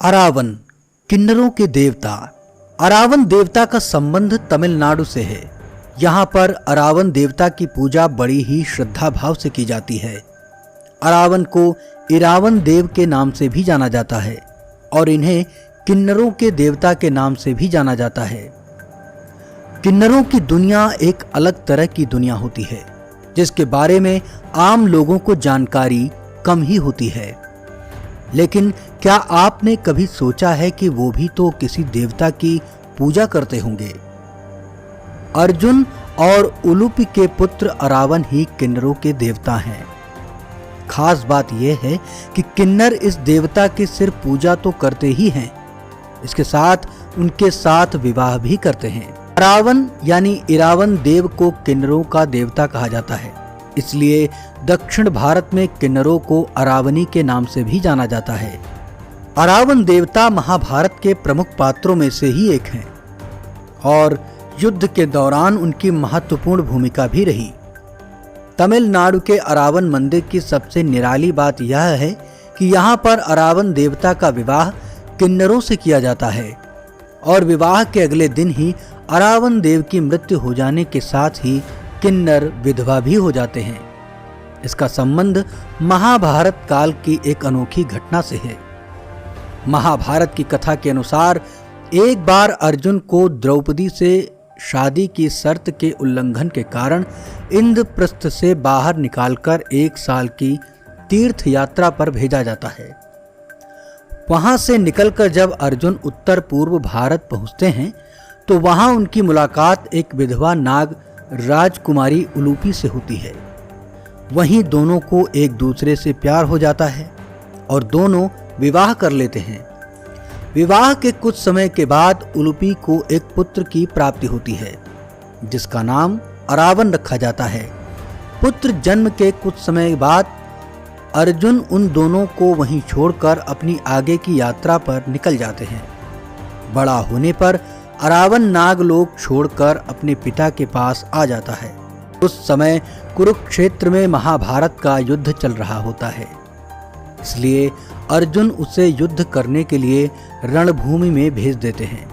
अरावन, किन्नरों के देवता। अरावन देवता का संबंध तमिलनाडु से है। यहाँ पर अरावन देवता की पूजा बड़ी ही श्रद्धा भाव से की जाती है। अरावन को इरावन देव के नाम से भी जाना जाता है और इन्हें किन्नरों के देवता के नाम से भी जाना जाता है। किन्नरों की दुनिया एक अलग तरह की दुनिया होती है जिसके बारे में आम लोगों को जानकारी कम ही होती है। लेकिन क्या आपने कभी सोचा है कि वो भी तो किसी देवता की पूजा करते होंगे? अर्जुन और उलूपी के पुत्र अरावन ही किन्नरों के देवता हैं। खास बात यह है कि किन्नर इस देवता की सिर्फ पूजा तो करते ही हैं, इसके साथ उनके साथ विवाह भी करते हैं। अरावन यानी इरावन देव को किन्नरों का देवता कहा जाता है, इसलिए दक्षिण भारत में किन्नरों को अरावनी के नाम से भी जाना जाता है। अरावन देवता महाभारत के प्रमुख पात्रों में से ही एक हैं और युद्ध के दौरान उनकी महत्वपूर्ण भूमिका भी रही। तमिलनाडु के अरावन मंदिर की सबसे निराली बात यह है कि यहाँ पर अरावन देवता का विवाह किन्नरों से किया जाता है और विवाह के अगले दिन ही अरावन देव की मृत्यु हो जाने के साथ ही किन्नर विधवा भी हो जाते हैं। इसका संबंध महाभारत काल की एक अनोखी घटना से है। महाभारत की कथा के अनुसार एक बार अर्जुन को द्रौपदी से शादी की शर्त के उल्लंघन के कारण इंद्रप्रस्थ से बाहर निकालकर 1 साल की तीर्थ यात्रा पर भेजा जाता है। वहां से निकलकर जब अर्जुन उत्तर पूर्व भारत पहुंचते हैं तो वहां उनकी मुलाकात एक विधवा नाग राजकुमारी उलूपी से होती है। वहीं दोनों को एक दूसरे से प्यार हो जाता है और दोनों विवाह कर लेते हैं। विवाह के कुछ समय के बाद उलूपी को एक पुत्र की प्राप्ति होती है जिसका नाम अरावन रखा जाता है। पुत्र जन्म के कुछ समय बाद अर्जुन उन दोनों को वहीं छोड़कर अपनी आगे की यात्रा पर निकल जाते हैं। बड़ा होने पर अरावन नागलोक छोड़कर अपने पिता के पास आ जाता है। उस समय कुरुक्षेत्र में महाभारत का युद्ध चल रहा होता है, इसलिए अर्जुन उसे युद्ध करने के लिए रणभूमि में भेज देते हैं।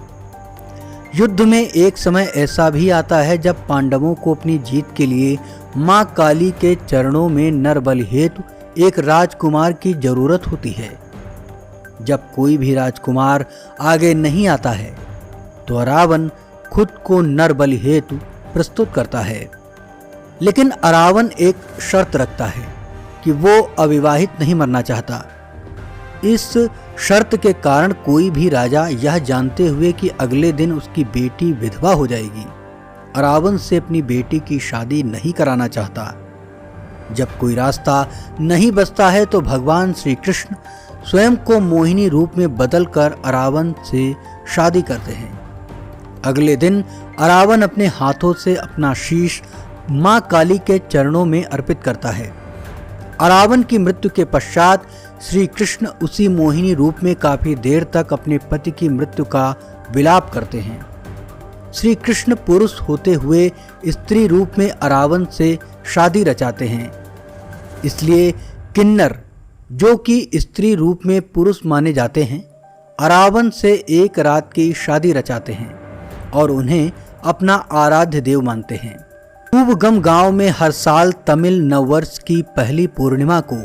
युद्ध में एक समय ऐसा भी आता है जब पांडवों को अपनी जीत के लिए मां काली के चरणों में नरबल हेतु एक राजकुमार की जरूरत होती है। जब कोई भी राजकुमार आगे नहीं आता है तो अरावन खुद को नरबल हेतु प्रस्तुत करता है। लेकिन अरावन एक शर्त रखता है कि वो अविवाहित नहीं मरना चाहता। इस शर्त के कारण कोई भी राजा यह जानते हुए कि अगले दिन उसकी बेटी विधवा हो जाएगी, अरावन से अपनी बेटी की शादी नहीं कराना चाहता। जब कोई रास्ता नहीं बचता है तो भगवान श्री कृष्ण स्वयं को मोहिनी रूप में बदलकर अरावन से शादी करते हैं। अगले दिन अरावन अपने हाथों से अपना शीश मां काली के चरणों में अर्पित करता है। अरावन की मृत्यु के पश्चात श्री कृष्ण उसी मोहिनी रूप में काफी देर तक अपने पति की मृत्यु का विलाप करते हैं। श्री कृष्ण पुरुष होते हुए स्त्री रूप में अरावन से शादी रचाते हैं, इसलिए किन्नर जो कि स्त्री रूप में पुरुष माने जाते हैं अरावन से एक रात की शादी रचाते हैं और उन्हें अपना आराध्य देव मानते हैं। पूवगम गांव में हर साल तमिल नववर्ष की पहली पूर्णिमा को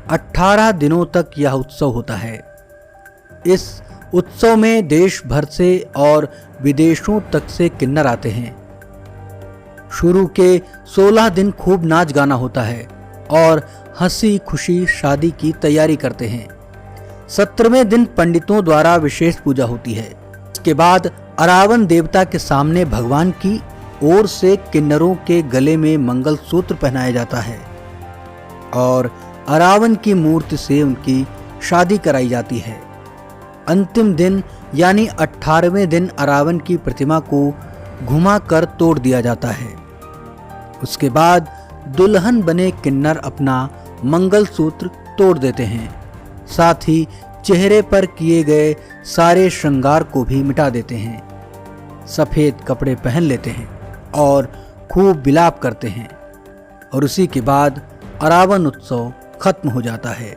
18 दिनों तक यह उत्सव होता है। इस उत्सव में देश भर से और विदेशों तक से किन्नर आते हैं। शुरू के 16 दिन खूब नाच गाना होता है और हंसी खुशी शादी की तैयारी करते हैं। 17वें दिन पंडितों द्वारा विशेष पूजा होती है। इसके बाद अरावन देवता के सामने भगवान की ओर से किन्नरों के गले में मंगलसूत्र पहनाया जाता है और अरावन की मूर्ति से उनकी शादी कराई जाती है। अंतिम दिन यानी 18वें दिन अरावन की प्रतिमा को घुमाकर तोड़ दिया जाता है। उसके बाद दुल्हन बने किन्नर अपना मंगलसूत्र तोड़ देते हैं, साथ ही चेहरे पर किए गए सारे श्रृंगार को भी मिटा देते हैं। सफेद कपड़े पहन लेते हैं और खूब विलाप करते हैं और उसी के बाद अरावन उत्सव खत्म हो जाता है।